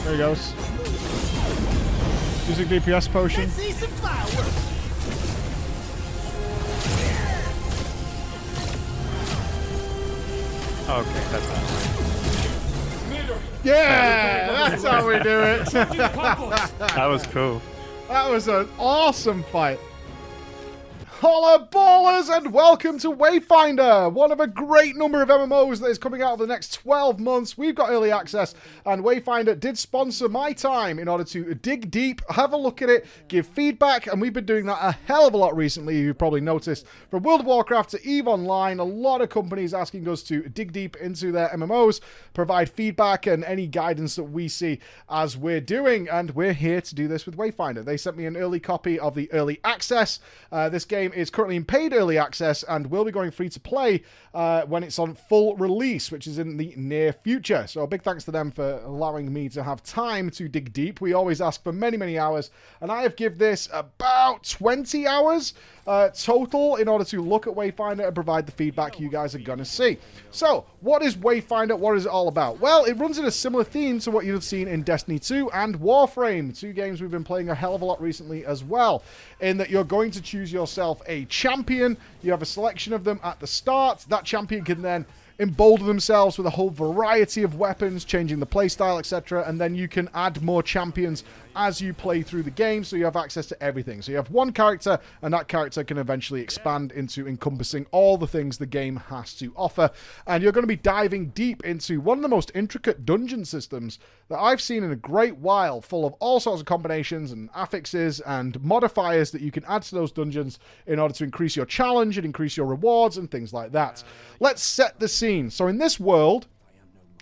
There he goes. Using DPS potion. Let's see some fireworks. Okay, that's not right. Yeah, that's how we do it. That was cool. That was an awesome fight. Holla ballers and welcome to Wayfinder, one of a great number of MMOs that is coming out over the next 12 months. We've got early access and Wayfinder did sponsor my time in order to dig deep, have a look at it, give feedback, and we've been doing that a hell of a lot recently. You've probably noticed from World of Warcraft to EVE Online, a lot of companies asking us to dig deep into their MMOs, provide feedback and any guidance that we see as we're doing, and we're here to do this with Wayfinder. They sent me an early copy of the early access. This game is currently in paid early access and will be going free to play when it's on full release, which is in the near future. So a big thanks to them for allowing me to have time to dig deep. We always ask for many, many hours, and I have given this about 20 hours total in order to look at Wayfinder and provide the feedback you guys are going to see. So, what is Wayfinder? What is it all about? Well, it runs in a similar theme to what you've seen in Destiny 2 and Warframe, two games we've been playing a hell of a lot recently as well, in that you're going to choose yourself a champion. You have a selection of them at the start. That champion can then embolden themselves with a whole variety of weapons, changing the playstyle, etc. And then you can add more champions as you play through the game, so you have access to everything. So you have one character, and that character can eventually expand into encompassing all the things the game has to offer. And you're going to be diving deep into one of the most intricate dungeon systems that I've seen in a great while, full of all sorts of combinations and affixes and modifiers that you can add to those dungeons in order to increase your challenge and increase your rewards and things like that. Let's set the scene. So in this world,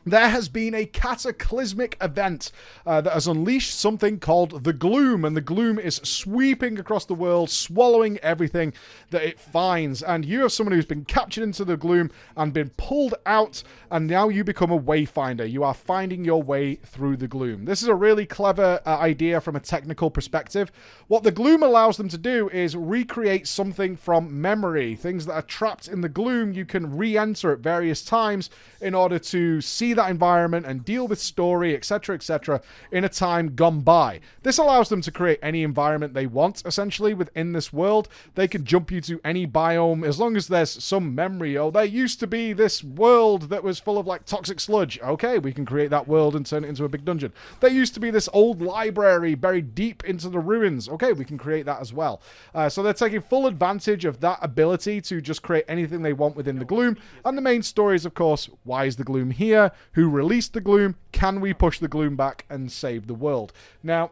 there has been a cataclysmic event that has unleashed something called the Gloom, and the Gloom is sweeping across the world, swallowing everything that it finds. And you have someone who's been captured into the Gloom and been pulled out, and now you become a Wayfinder. You are finding your way through the Gloom. This is a really clever idea from a technical perspective. What the Gloom allows them to do is recreate something from memory. Things that are trapped in the Gloom, you can re-enter at various times in order to see that environment and deal with story, etc., in a time gone by. This allows them to create any environment they want, essentially, within this world. They can jump you to any biome as long as there's some memory. Oh, there used to be this world that was full of, like, toxic sludge. Okay, we can create that world and turn it into a big dungeon. There used to be this old library buried deep into the ruins. Okay, we can create that as well. So they're taking full advantage of that ability to just create anything they want within the Gloom. And the main story is, of course, why is the Gloom here? Who released the Gloom? Can we push the Gloom back and save the world? Now,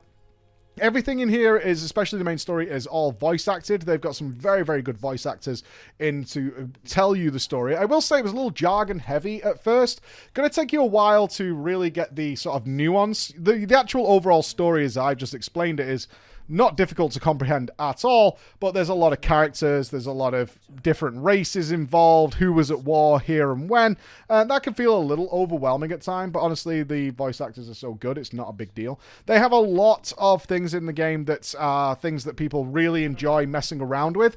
everything in here is, especially the main story, is all voice acted. They've got some very, very good voice actors in to tell you the story. I will say it was a little jargon heavy at first. Going to take you a while to really get the sort of nuance. The actual overall story, as I've just explained it, is not difficult to comprehend at all, but there's a lot of characters, there's a lot of different races involved, who was at war here and when, and that can feel a little overwhelming at times, but honestly, the voice actors are so good, it's not a big deal. They have a lot of things in the game that are things that people really enjoy messing around with.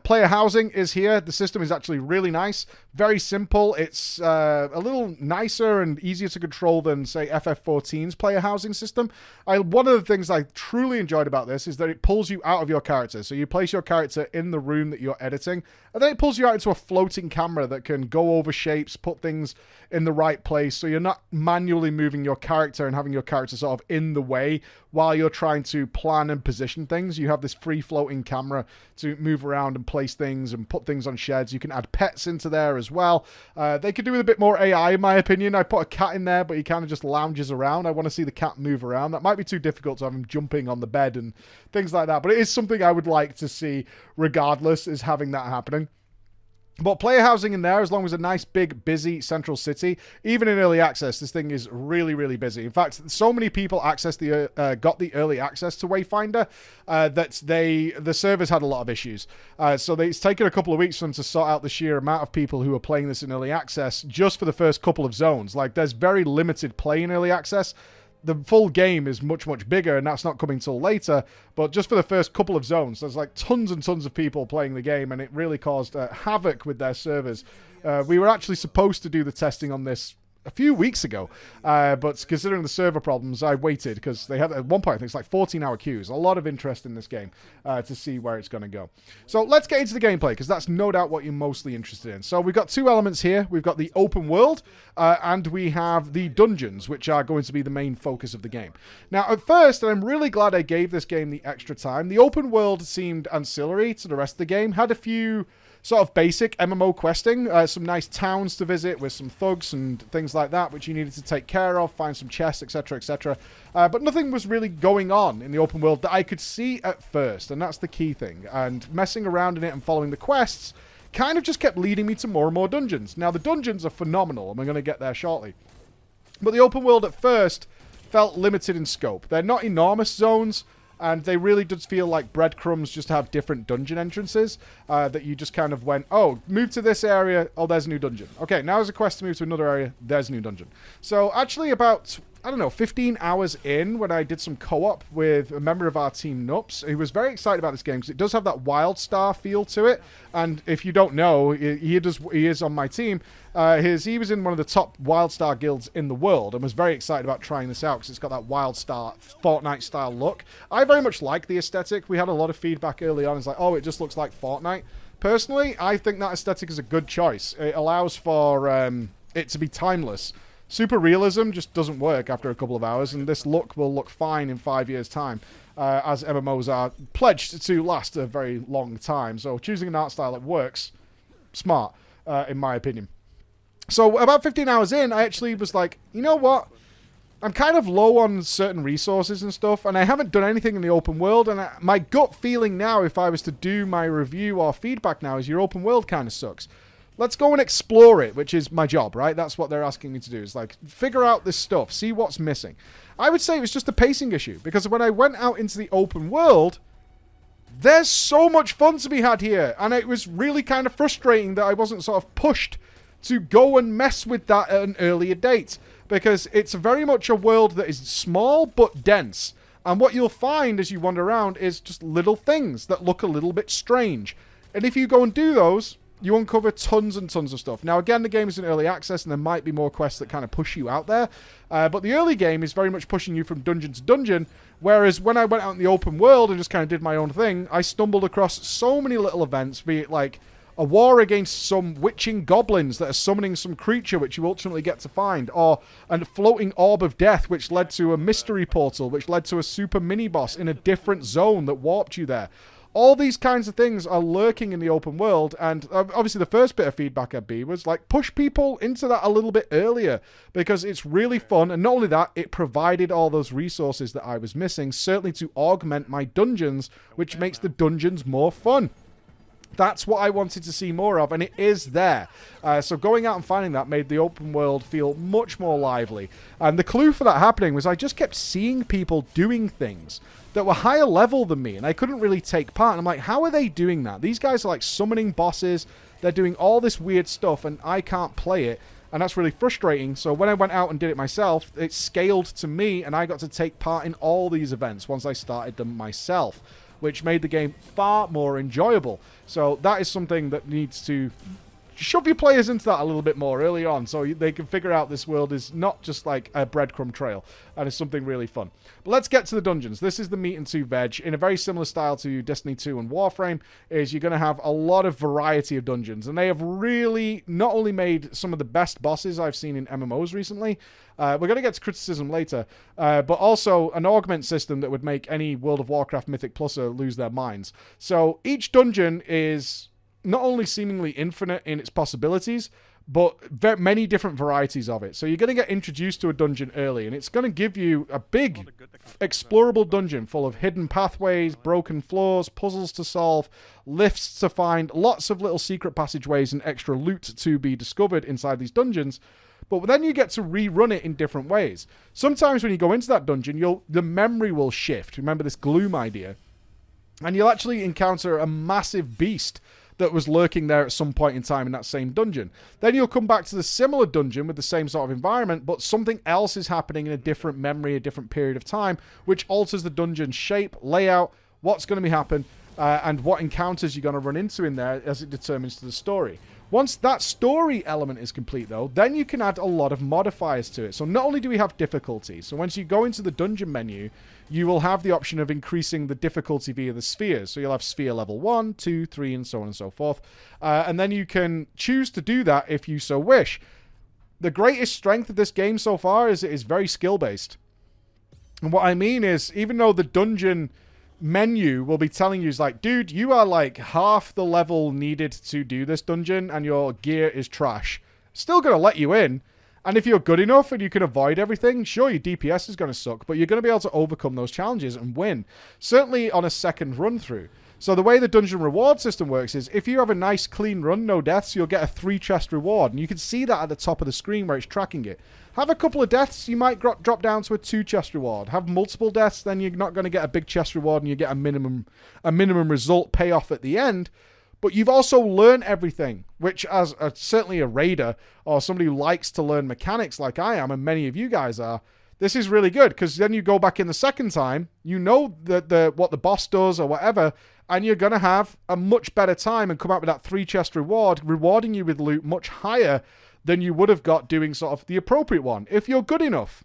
Player housing is here. The system is actually really nice, very simple. It's a little nicer and easier to control than, say, FF14's player housing system. One of the things I truly enjoyed about this is that it pulls you out of your character. So you place your character in the room that you're editing, and then it pulls you out into a floating camera that can go over shapes, put things in the right place, so you're not manually moving your character and having your character sort of in the way while you're trying to plan and position things. You have this free floating camera to move around and place things and put things on sheds. You can add pets into there as well. They could do with a bit more AI, in my opinion. I put a cat in there, but he kind of just lounges around. I want to see the cat move around. That might be too difficult to have him jumping on the bed and things like that, but it is something I would like to see regardless, is having that happening. But player housing in there, as long as a nice, big, busy central city, even in early access, this thing is really, really busy. In fact, so many people got the early access to Wayfinder that the servers had a lot of issues. So it's taken a couple of weeks for them to sort out the sheer amount of people who are playing this in early access just for the first couple of zones. Like, there's very limited play in early access. The full game is much, much bigger, and that's not coming till later. But just for the first couple of zones, there's like tons and tons of people playing the game, and it really caused havoc with their servers. We were actually supposed to do the testing on this a few weeks ago. But considering the server problems, I waited because they had, at one point, I think it's like 14-hour queues. A lot of interest in this game to see where it's going to go. So let's get into the gameplay, because that's no doubt what you're mostly interested in. So we've got two elements here. We've got the open world, and we have the dungeons, which are going to be the main focus of the game. Now, at first, and I'm really glad I gave this game the extra time, the open world seemed ancillary to the rest of the game, had a few sort of basic MMO questing, some nice towns to visit with some thugs and things like that, which you needed to take care of, find some chests, etc., etc. But nothing was really going on in the open world that I could see at first, and that's the key thing. And messing around in it and following the quests kind of just kept leading me to more and more dungeons. Now, the dungeons are phenomenal, and we're going to get there shortly. But the open world at first felt limited in scope. They're not enormous zones, and they really just feel like breadcrumbs, just have different dungeon entrances that you just kind of went, oh, move to this area, oh, there's a new dungeon. Okay, now there's a quest to move to another area, there's a new dungeon. So actually about, I don't know, 15 hours in, when I did some co-op with a member of our team, Nups, he was very excited about this game because it does have that WildStar feel to it. And if you don't know, he is on my team. He was in one of the top WildStar guilds in the world and was very excited about trying this out because it's got that WildStar Fortnite-style look. I very much like the aesthetic. We had a lot of feedback early on. It's like, oh, it just looks like Fortnite. Personally, I think that aesthetic is a good choice. It allows for it to be timeless. Super realism just doesn't work after a couple of hours, and this look will look fine in 5 years' time, as MMOs are pledged to last a very long time. So choosing an art style that works, smart, in my opinion. So about 15 hours in, I actually was like, you know what? I'm kind of low on certain resources and stuff, and I haven't done anything in the open world, and my gut feeling now, if I was to do my review or feedback now, is your open world kind of sucks. Let's go and explore it, which is my job, right? That's what they're asking me to do, is like, figure out this stuff, see what's missing. I would say it was just a pacing issue, because when I went out into the open world, there's so much fun to be had here, and it was really kind of frustrating that I wasn't sort of pushed to go and mess with that at an earlier date, because it's very much a world that is small but dense, and what you'll find as you wander around is just little things that look a little bit strange, and if you go and do those, you uncover tons and tons of stuff. Now, again, the game is in early access, and there might be more quests that kind of push you out there. But the early game is very much pushing you from dungeon to dungeon, whereas when I went out in the open world and just kind of did my own thing, I stumbled across so many little events, be it like a war against some witching goblins that are summoning some creature which you ultimately get to find, or a floating orb of death which led to a mystery portal, which led to a super mini-boss in a different zone that warped you there. All these kinds of things are lurking in the open world, and obviously the first bit of feedback I'd be was like, push people into that a little bit earlier, because it's really fun, and not only that, it provided all those resources that I was missing, certainly to augment my dungeons, which makes the dungeons more fun. That's what I wanted to see more of, and it is there. So going out and finding that made the open world feel much more lively. And the clue for that happening was I just kept seeing people doing things that were higher level than me, and I couldn't really take part. And I'm like, how are they doing that? These guys are like summoning bosses. They're doing all this weird stuff, and I can't play it. And that's really frustrating. So when I went out and did it myself, it scaled to me, and I got to take part in all these events once I started them myself, which made the game far more enjoyable. So that is something that needs to shove your players into that a little bit more early on, so they can figure out this world is not just like a breadcrumb trail, and it's something really fun. But let's get to the dungeons. This is the meat and two veg. In a very similar style to Destiny 2 and Warframe, is you're going to have a lot of variety of dungeons, and they have really not only made some of the best bosses I've seen in MMOs recently, we're going to get to criticism later, but also an augment system that would make any World of Warcraft Mythic Pluser lose their minds. So each dungeon is not only seemingly infinite in its possibilities, but many different varieties of it. So you're going to get introduced to a dungeon early, and it's going to give you a big, explorable dungeon full of hidden pathways, broken floors, puzzles to solve, lifts to find, lots of little secret passageways and extra loot to be discovered inside these dungeons. But then you get to rerun it in different ways. Sometimes when you go into that dungeon, the memory will shift. Remember this gloom idea. And you'll actually encounter a massive beast that was lurking there at some point in time in that same dungeon. Then you'll come back to the similar dungeon with the same sort of environment, but something else is happening in a different memory, a different period of time, which alters the dungeon's shape, layout, what's going to be happening, and what encounters you're going to run into in there as it determines to the story. Once that story element is complete, though, then you can add a lot of modifiers to it. So not only do we have difficulty, so once you go into the dungeon menu, you will have the option of increasing the difficulty via the spheres. So you'll have sphere level 1, 2, 3, and so on and so forth. And then you can choose to do that if you so wish. The greatest strength of this game so far is it is very skill-based. And what I mean is, even though the dungeon menu will be telling you, is like, dude, you are like half the level needed to do this dungeon and your gear is trash, still going to let you in. And if you're good enough and you can avoid everything, sure, your DPS is going to suck, but you're going to be able to overcome those challenges and win, certainly on a second run through. So the way the dungeon reward system works is, if you have a nice clean run, no deaths, you'll get a 3 chest reward. And you can see that at the top of the screen where it's tracking it. Have a couple of deaths, you might drop down to a 2 chest reward. Have multiple deaths, then you're not going to get a big chest reward and you get a minimum result payoff at the end. But you've also learned everything, which as certainly a raider or somebody who likes to learn mechanics like I am, and many of you guys are, this is really good, because then you go back in the second time, you know what the boss does or whatever, and you're going to have a much better time and come out with that 3 chest reward, rewarding you with loot much higher than you would have got doing sort of the appropriate one, if you're good enough.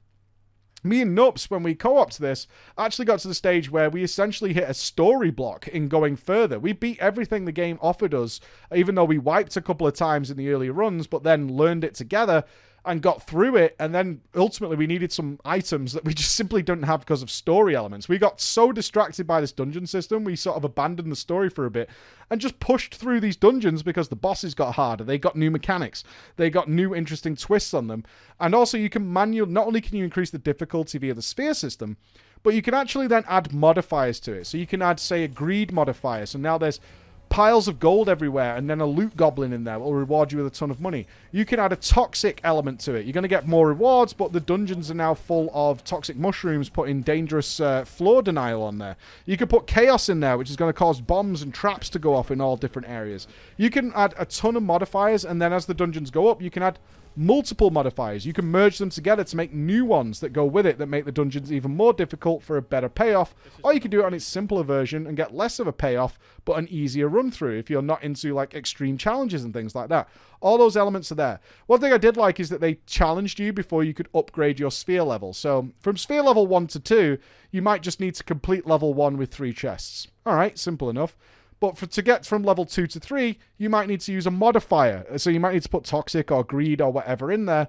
Me and Nups, when we co-opted this, actually got to the stage where we essentially hit a story block in going further. We beat everything the game offered us, even though we wiped a couple of times in the earlier runs, but then learned it together and got through it, and then ultimately we needed some items that we just simply didn't have because of story elements. We got so distracted by this dungeon system, we sort of abandoned the story for a bit and just pushed through these dungeons because the bosses got harder, they got new mechanics, they got new interesting twists on them, and also you can not only can you increase the difficulty via the sphere system, but you can actually then add modifiers to it. So you can add, say, a greed modifier, so now there's piles of gold everywhere, and then a loot goblin in there will reward you with a ton of money. You can add a toxic element to it. You're going to get more rewards, but the dungeons are now full of toxic mushrooms, putting dangerous floor denial on there. You can put chaos in there, which is going to cause bombs and traps to go off in all different areas. You can add a ton of modifiers, and then as the dungeons go up, you can add multiple modifiers. You can merge them together to make new ones that go with it that make the dungeons even more difficult for a better payoff, or you can do it on its simpler version and get less of a payoff but an easier run through if you're not into like extreme challenges and things like that. All those elements are there. One thing I did like is that they challenged you before you could upgrade your sphere level. So from sphere level 1 to 2, you might just need to complete level 1 with 3 chests. Alright, simple enough. But to get from level 2 to 3, you might need to use a modifier. So you might need to put toxic or greed or whatever in there.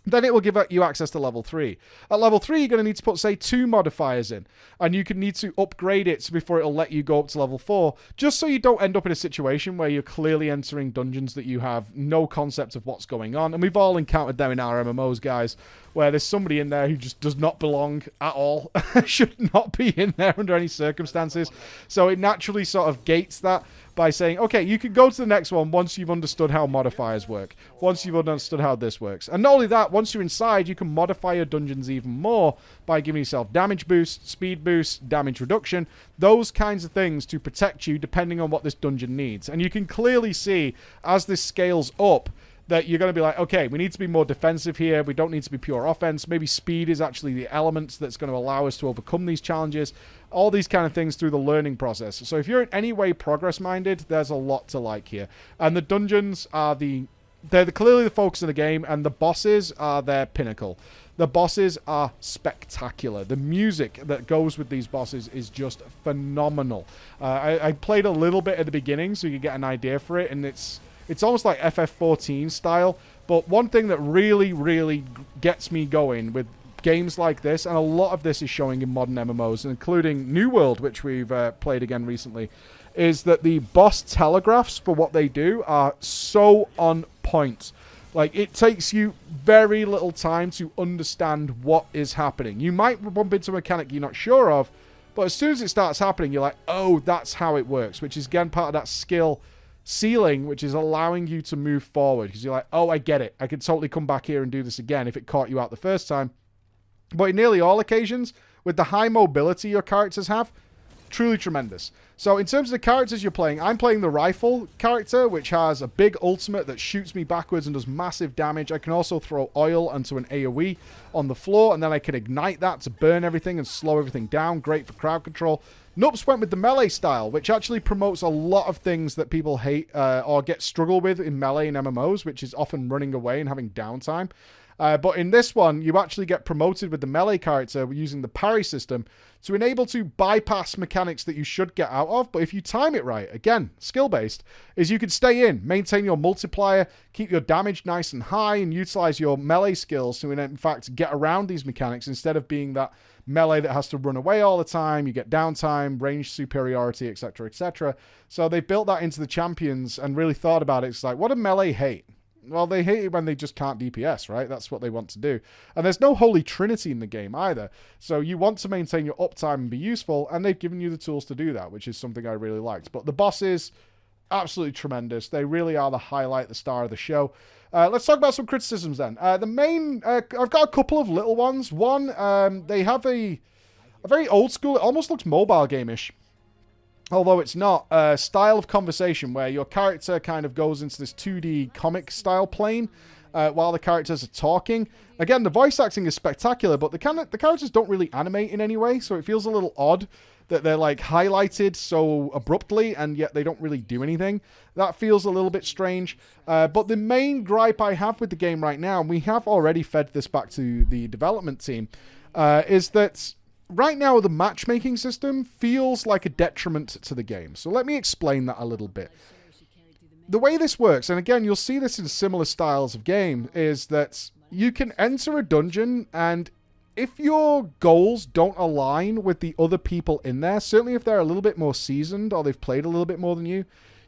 Then it will give you access to level 3. At level 3, you're going to need to put, say, 2 modifiers in. And you can need to upgrade it before it'll let you go up to level 4. Just so you don't end up in a situation where you're clearly entering dungeons that you have no concept of what's going on. And we've all encountered them in our MMOs, guys, where there's somebody in there who just does not belong at all. Should not be in there under any circumstances. So it naturally sort of gates that by saying, okay, you can go to the next one once you've understood how modifiers work. Once you've understood how this works. And not only that, once you're inside, you can modify your dungeons even more by giving yourself damage boost, speed boost, damage reduction, those kinds of things to protect you depending on what this dungeon needs. And you can clearly see, as this scales up, that you're going to be like, okay, we need to be more defensive here. We don't need to be pure offense. Maybe speed is actually the element that's going to allow us to overcome these challenges. All these kind of things through the learning process. So if you're in any way progress-minded, there's a lot to like here. And the dungeons are they're clearly the focus of the game, and the bosses are their pinnacle. The bosses are spectacular. The music that goes with these bosses is just phenomenal. I played a little bit at the beginning so you could get an idea for it, and it's almost like FF14 style, but one thing that really, really gets me going with games like this, and a lot of this is showing in modern MMOs, including New World, which we've played again recently, is that the boss telegraphs for what they do are so on point. Like, it takes you very little time to understand what is happening. You might bump into a mechanic you're not sure of, but as soon as it starts happening, you're like, oh, that's how it works, which is, again, part of that skill ceiling, which is allowing you to move forward, because you're like, oh, I get it. I could totally come back here and do this again if it caught you out the first time. But in nearly all occasions, with the high mobility your characters have, truly tremendous. So in terms of the characters you're playing, I'm playing the rifle character, which has a big ultimate that shoots me backwards and does massive damage. I can also throw oil onto an AoE on the floor, and then I can ignite that to burn everything and slow everything down. Great for crowd control. Nups went with the melee style, which actually promotes a lot of things that people hate or struggle with in melee and MMOs, which is often running away and having downtime. But in this one, you actually get promoted with the melee character using the parry system to enable to bypass mechanics that you should get out of. But if you time it right, again, skill-based, is you can stay in, maintain your multiplier, keep your damage nice and high, and utilize your melee skills to, in fact, get around these mechanics instead of being that melee that has to run away all the time. You get downtime, range superiority, etc., etc. So they built that into the champions and really thought about it. It's like, what do melee hate? Well, they hate it when they just can't DPS, right? That's what they want to do. And there's no holy trinity in the game either. So you want to maintain your uptime and be useful, and they've given you the tools to do that, which is something I really liked. But the bosses, absolutely tremendous. They really are the highlight, the star of the show. Let's talk about some criticisms then. The main, I've got a couple of little ones. One, they have a very old school, it almost looks mobile game-ish, although it's not, style of conversation where your character kind of goes into this 2D comic style plane while the characters are talking. Again, the voice acting is spectacular, but the characters don't really animate in any way, so it feels a little odd that they're like highlighted so abruptly and yet they don't really do anything. That feels a little bit strange. But the main gripe I have with the game right now, and we have already fed this back to the development team, is that right now, the matchmaking system feels like a detriment to the game. So let me explain that a little bit. The way this works, and again, you'll see this in similar styles of game, is that you can enter a dungeon, and if your goals don't align with the other people in there, certainly if they're a little bit more seasoned or they've played a little bit more than you,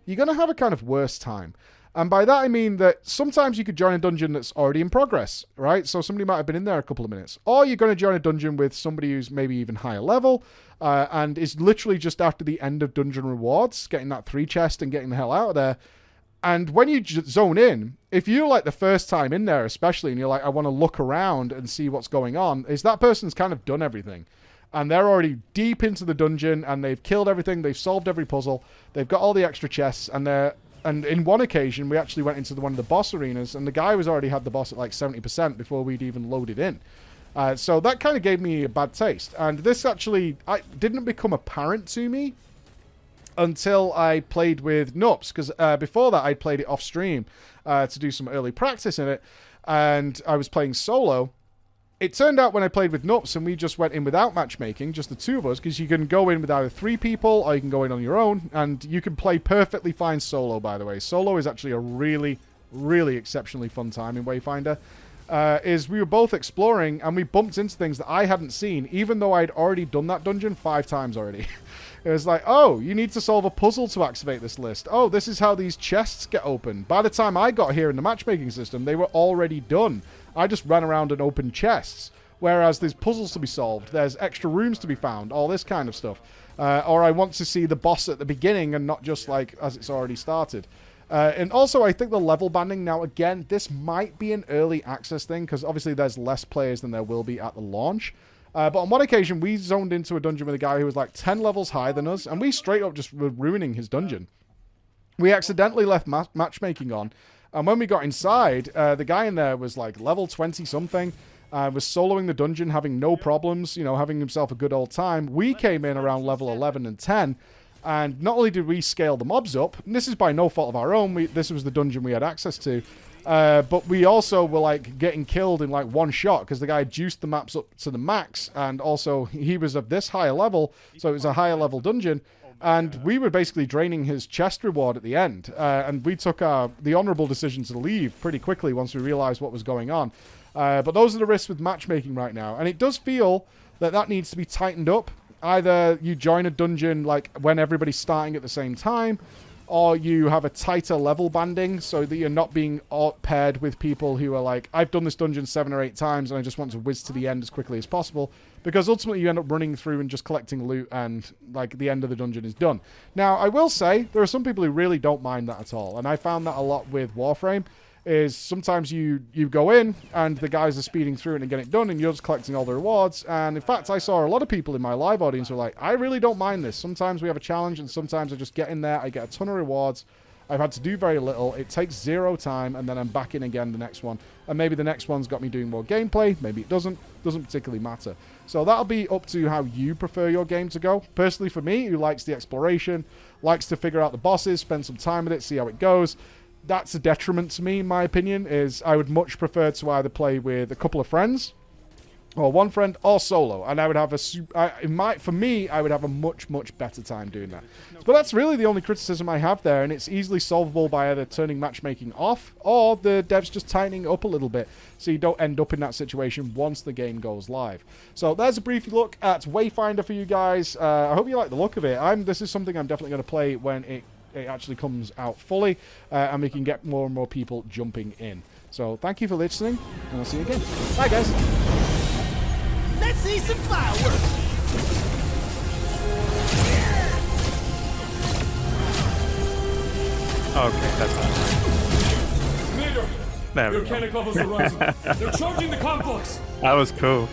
you're going to have a kind of worse time. And by that, I mean that sometimes you could join a dungeon that's already in progress, right? So somebody might have been in there a couple of minutes. Or you're going to join a dungeon with somebody who's maybe even higher level and is literally just after the end of dungeon rewards, getting that 3 chest and getting the hell out of there. And when you zone in, if you're like the first time in there especially, and you're like, I want to look around and see what's going on, is that person's kind of done everything. And they're already deep into the dungeon, and they've killed everything, they've solved every puzzle, they've got all the extra chests, and in one occasion, we actually went into one of the boss arenas, and the guy was already had the boss at like 70% before we'd even loaded in. So that kind of gave me a bad taste. And this actually didn't become apparent to me until I played with Nups, because before that, I played it off stream to do some early practice in it, and I was playing solo. It turned out when I played with Nups and we just went in without matchmaking, just the two of us, because you can go in with either 3 people or you can go in on your own, and you can play perfectly fine solo, by the way. Solo is actually a really, really exceptionally fun time in Wayfinder. Is we were both exploring and we bumped into things that I hadn't seen, even though I'd already done that dungeon 5 times already. It was like, oh, you need to solve a puzzle to activate this list. Oh, this is how these chests get opened. By the time I got here in the matchmaking system, they were already done. I just ran around and opened chests. Whereas there's puzzles to be solved, there's extra rooms to be found, all this kind of stuff. Or I want to see the boss at the beginning and not just like as it's already started. And also, I think the level banding, now again, this might be an early access thing, because obviously there's less players than there will be at the launch. But on one occasion, we zoned into a dungeon with a guy who was like 10 levels higher than us, and we straight up just were ruining his dungeon. We accidentally left matchmaking on, and when we got inside, the guy in there was like level 20-something, was soloing the dungeon, having no problems, you know, having himself a good old time. We came in around level 11 and 10, and not only did we scale the mobs up, and this is by no fault of our own, this was the dungeon we had access to, but we also were like getting killed in like one shot because the guy juiced the maps up to the max, and also he was of this higher level, so it was a higher level dungeon, and we were basically draining his chest reward at the end, and we took the honorable decision to leave pretty quickly once we realized what was going on. But those are the risks with matchmaking right now, and it does feel that needs to be tightened up. Either you join a dungeon like when everybody's starting at the same time, or you have a tighter level banding so that you're not being paired with people who are like, I've done this dungeon 7 or 8 times and I just want to whiz to the end as quickly as possible, because ultimately you end up running through and just collecting loot and like the end of the dungeon is done. Now, I will say there are some people who really don't mind that at all, and I found that a lot with Warframe. is sometimes you go in and the guys are speeding through it and getting it done and you're just collecting all the rewards. And in fact, I saw a lot of people in my live audience who are like, I really don't mind this. Sometimes we have a challenge and sometimes I just get in there, I get a ton of rewards. I've had to do very little. It takes 0 time, and then I'm back in again the next one. And maybe the next one's got me doing more gameplay. Maybe it doesn't. Doesn't particularly matter. So that'll be up to how you prefer your game to go. Personally, for me, who likes the exploration, likes to figure out the bosses, spend some time with it, see how it goes. That's a detriment to me, in my opinion, is I would much prefer to either play with a couple of friends, or one friend, or solo. And I would have for me, I would have a much, much better time doing that. But that's really the only criticism I have there, and it's easily solvable by either turning matchmaking off, or the devs just tightening up a little bit, so you don't end up in that situation once the game goes live. So there's a brief look at Wayfinder for you guys. I hope you like the look of it. This is something I'm definitely going to play when it actually comes out fully, and we can get more and more people jumping in. So thank you for listening, and I'll see you again. Bye, guys. Let's see some fireworks! Okay, that's not Leader, There we your go. panic levels are rising. They're charging the complex. That was cool.